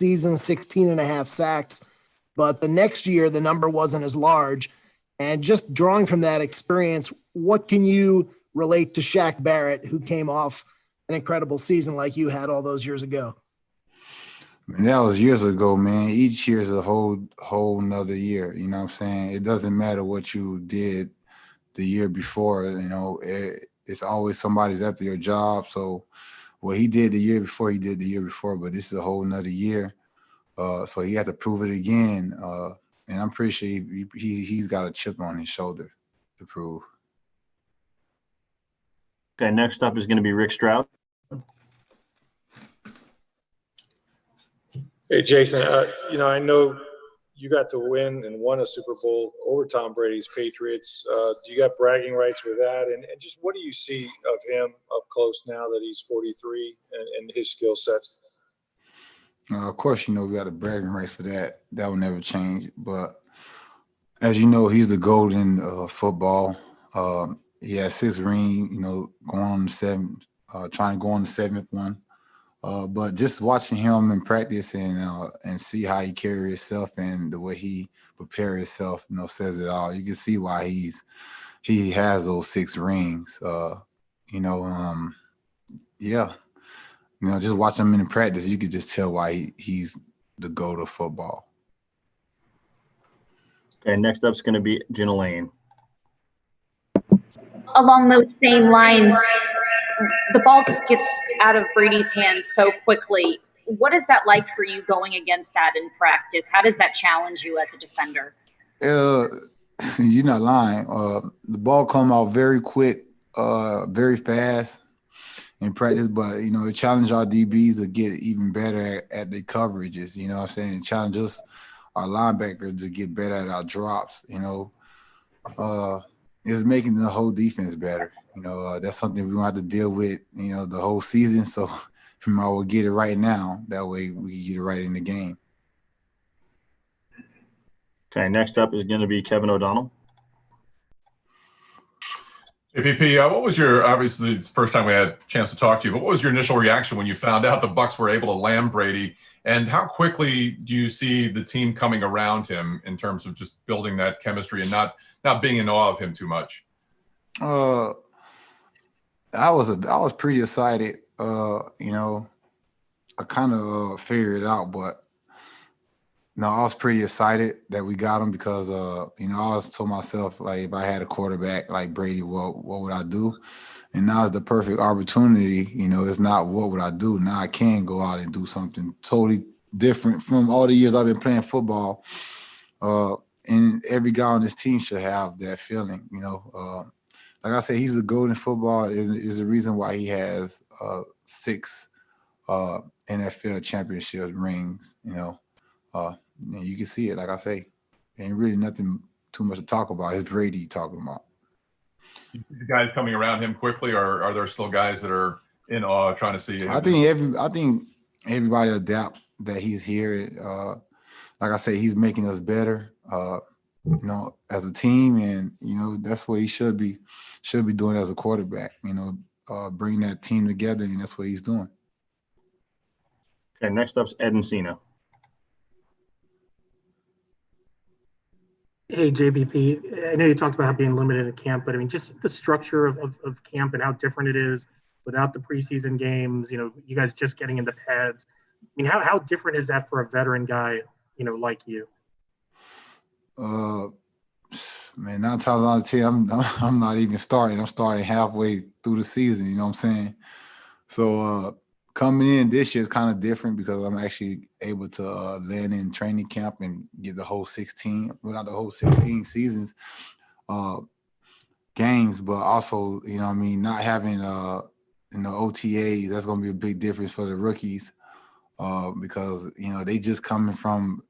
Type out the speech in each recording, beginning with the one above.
season, 16 and a half sacks. But the next year, the number wasn't as large. And just drawing from that experience, what can you relate to Shaq Barrett, who came off an incredible season like you had all those years ago? And that was years ago, man. Each year is a whole nother year. You know what I'm saying? It doesn't matter what you did the year before. You know, it's always somebody's after your job. So what he did the year before, he did the year before. But this is a whole nother year. So he had to prove it again. And I'm pretty sure he's got a chip on his shoulder to prove. Okay, next up is going to be Rick Stroud. Hey, Jason, I know you got to win and won a Super Bowl over Tom Brady's Patriots. Do you got bragging rights with that? And just what do you see of him up close now that he's 43 and his skill sets? Of course, we got the bragging rights for that. That will never change. But as you know, he's the GOAT in football. He has 6 rings, going on the 7th, trying to go on the 7th one. But just watching him in practice and see how he carries himself and the way he prepares himself, says it all. You can see why he has those 6 rings. Just watching him in practice, you could just tell why he's the GOAT of football. Okay, next up is going to be Jenna Lane. Along those same lines, the ball just gets out of Brady's hands so quickly. What is that like for you going against that in practice? How does that challenge you as a defender? You're not lying. The ball come out very quick, very fast in practice, but, it challenged our DBs to get even better at the coverages. You know what I'm saying? It challenges our linebackers to get better at our drops, It's making the whole defense better. That's something we're going to have to deal with, the whole season. So we might well get it right now. That way we can get it right in the game. Okay, next up is going to be Kevin O'Donnell. APP, what was obviously it's the first time we had a chance to talk to you, but what was your initial reaction when you found out the Bucs were able to land Brady? And how quickly do you see the team coming around him in terms of just building that chemistry and not being in awe of him too much? I was pretty excited. I kind of figured it out, but no, I was pretty excited that we got him because I always told myself, like, if I had a quarterback like Brady, what would I do? And now is the perfect opportunity. It's not what would I do. Now I can go out and do something totally different from all the years I've been playing football. And every guy on this team should have that feeling. Like I said, he's the GOAT in football. Is the reason why he has 6 NFL championship rings. And you can see it. Like I say, ain't really nothing too much to talk about. It's Brady talking about. You guys coming around him quickly, or are there still guys that are in awe trying to see him? I think everybody adapt that he's here. Like I say, he's making us better. As a team, and that's what he should be doing as a quarterback. Bring that team together, and that's what he's doing. Okay, next up's Ed Encina. Hey, JBP, I know you talked about being limited in camp, but just the structure of camp and how different it is without the preseason games. You guys just getting into pads. How different is that for a veteran guy, like you? Man, 9 times out of 10, I'm not even starting. I'm starting halfway through the season. You know what I'm saying? So coming in this year is kind of different because I'm actually able to land in training camp and get the whole 16, without the whole 16 seasons games, but also not having the OTA. That's going to be a big difference for the rookies because they just coming from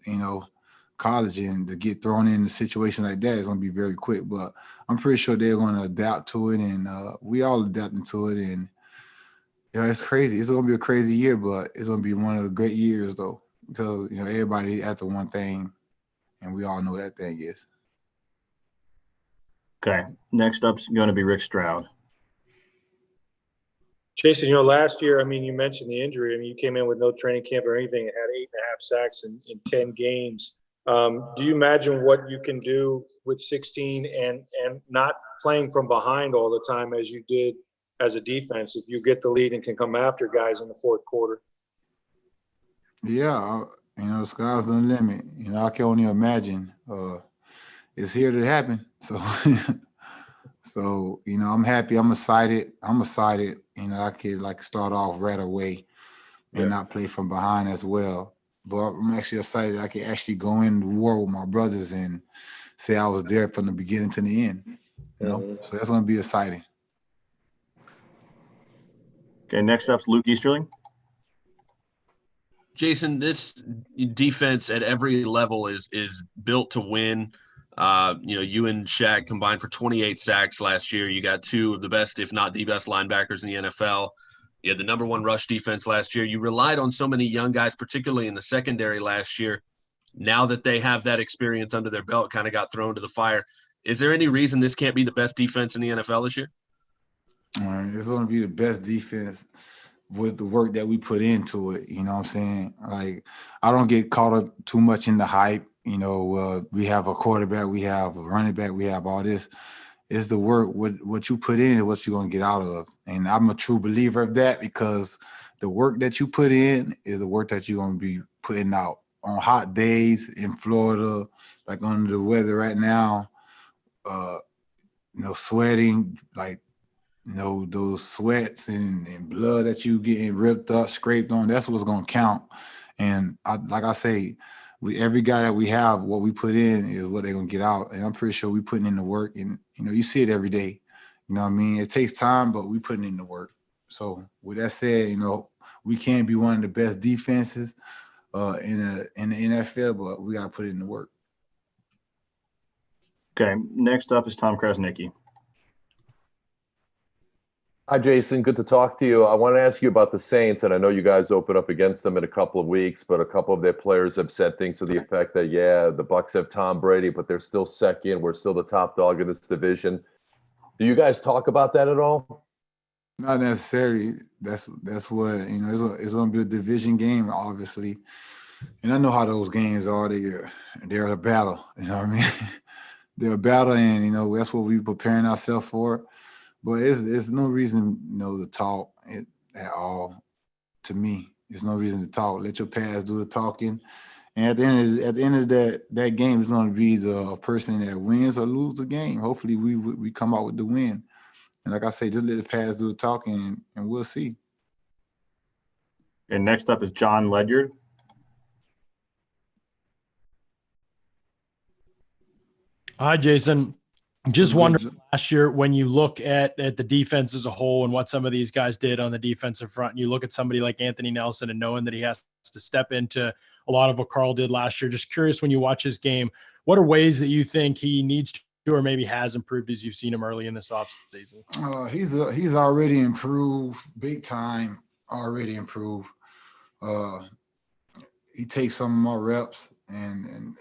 college, and to get thrown in a situation like that is going to be very quick. But I'm pretty sure they're going to adapt to it, and we all adapting to it. And it's crazy. It's going to be a crazy year, but it's going to be one of the great years though, because everybody after one thing, and we all know that thing is. Okay, next up's going to be Rick Stroud. Jason, last year, you mentioned the injury. You came in with no training camp or anything and had 8.5 sacks in 10 games. Do you imagine what you can do with 16 and not playing from behind all the time as you did as a defense if you get the lead and can come after guys in the fourth quarter? Yeah, the sky's the limit. I can only imagine. It's here to happen. So, I'm happy. I'm excited. I could start off right away and not play from behind as well. But I'm actually excited I can actually go into war with my brothers and say I was there from the beginning to the end. So that's going to be exciting. Okay, next up is Luke Easterling. Jason, this defense at every level is built to win. You and Shaq combined for 28 sacks last year. You got two of the best, if not the best, linebackers in the NFL. You had the number one rush defense last year. You relied on so many young guys, particularly in the secondary last year. Now that they have that experience under their belt, kind of got thrown to the fire. Is there any reason this can't be the best defense in the NFL this year? It's going to be the best defense with the work that we put into it. You know what I'm saying? Like, I don't get caught up too much in the hype. We have a quarterback, we have a running back, we have all this. It's the work, what you put in and what you're going to get out of. And I'm a true believer of that because the work that you put in is the work that you're going to be putting out. On hot days in Florida, like under the weather right now, sweating, those sweats and blood that you getting ripped up, scraped on, that's what's going to count. And like I say, every guy that we have, what we put in is what they're going to get out. And I'm pretty sure we're putting in the work. And, you see it every day. It takes time, but we're putting in the work. So with that said, we can't be one of the best defenses in the NFL, but we got to put in the work. Okay, next up is Tom Krasnicki. Hi, Jason. Good to talk to you. I want to ask you about the Saints, and I know you guys open up against them in a couple of weeks, but a couple of their players have said things to the effect that, the Bucs have Tom Brady, but they're still second. We're still the top dog in this division. Do you guys talk about that at all? Not necessarily. That's what, it's going to be a division game, obviously. And I know how those games are. They're a battle, you know what I mean? They're a battle, and, that's what we're preparing ourselves for. But it's no reason, to talk at all. To me, there's no reason to talk. Let your past do the talking. And at the end of that game, it's going to be the person that wins or loses the game. Hopefully, we come out with the win. And like I say, just let the past do the talking, and we'll see. And next up is John Ledyard. Hi, Jason. Just wondering, last year, when you look at the defense as a whole and what some of these guys did on the defensive front, and you look at somebody like Anthony Nelson and knowing that he has to step into a lot of what Carl did last year, just curious, when you watch his game, what are ways that you think he needs to or maybe has improved as you've seen him early in this offseason? He's already improved big time, already improved. He takes some of my reps. And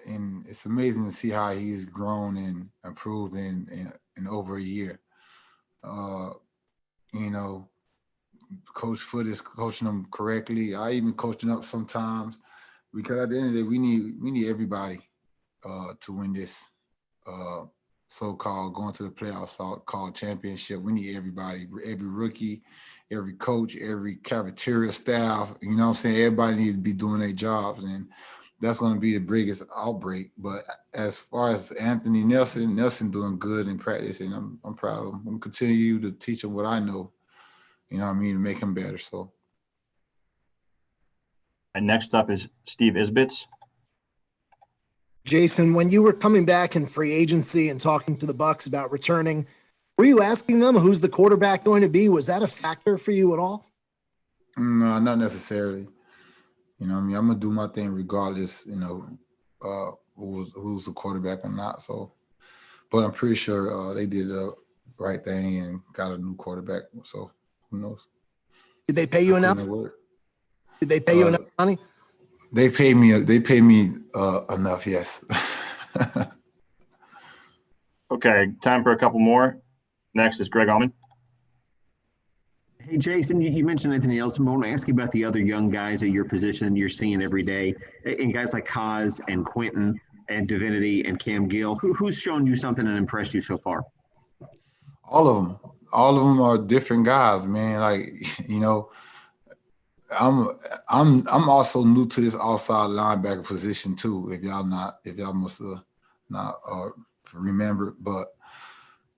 it's amazing to see how he's grown and improved in over a year. Coach Foote is coaching him correctly. I even coach him up sometimes because at the end of the day, we need everybody to win this so-called going to the playoffs called championship. We need everybody, every rookie, every coach, every cafeteria staff. You know what I'm saying? Everybody needs to be doing their jobs, and that's going to be the biggest outbreak. But as far as Anthony Nelson doing good in practice, and I'm proud of him. I'm going to continue to teach him what I know, to make him better. So. And next up is Steve Isbitz. Jason, when you were coming back in free agency and talking to the Bucs about returning, were you asking them who's the quarterback going to be? Was that a factor for you at all? No, not necessarily. I'm going to do my thing regardless, who's the quarterback or not. So, but I'm pretty sure they did the right thing and got a new quarterback. So who knows? Did they pay you enough? Did they pay you enough money? They pay me enough, yes. Okay, time for a couple more. Next is Greg Allman. Hey, Jason, you mentioned Anthony Nelson, but I want to ask you about the other young guys at your position you're seeing every day, and guys like Kaz and Quentin and Divinity and Cam Gill. Who's shown you something and impressed you so far? All of them. All of them are different guys, man. Like, you know, I'm also new to this outside linebacker position too. If y'all must not remember, but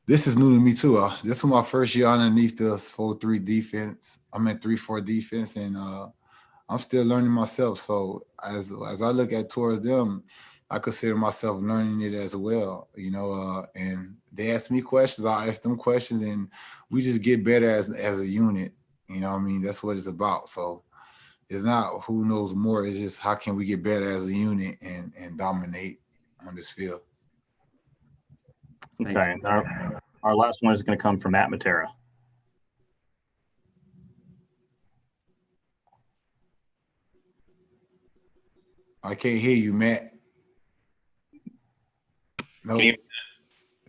this is new to me too. This is my first year underneath the 4-3 defense. I'm in 3-4 defense, and I'm still learning myself. So as I look at towards them, I consider myself learning it as well. You know, and they ask me questions, I ask them questions, and we just get better as a unit. You know what I mean? That's what it's about. So it's not who knows more. It's just how can we get better as a unit and dominate on this field. Okay. Our last one is going to come from Matt Matera. I can't hear you, Matt. No.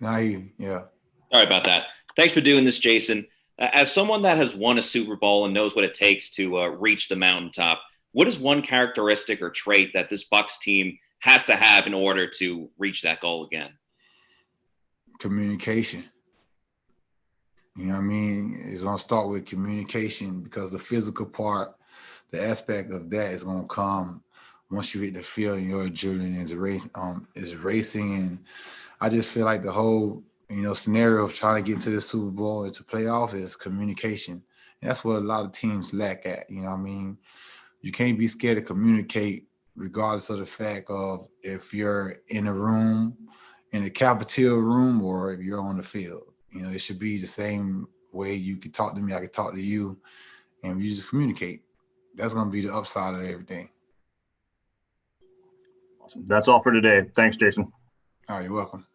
Not you. Yeah. Sorry about that. Thanks for doing this, Jason. As someone that has won a Super Bowl and knows what it takes to reach the mountaintop, what is one characteristic or trait that this Bucs team has to have in order to reach that goal again? Communication. You know what I mean? It's going to start with communication, because the physical part, the aspect of that is going to come once you hit the field and your adrenaline is racing. And I just feel like the whole, scenario of trying to get to the Super Bowl and to playoff is communication. And that's what a lot of teams lack at. You know what I mean? You can't be scared to communicate regardless of the fact of if you're in a room, in the cafeteria room, or if you're on the field. It should be the same way you could talk to me, I could talk to you, and we just communicate. That's going to be the upside of everything. Awesome. That's all for today. Thanks, Jason. All right, you're welcome.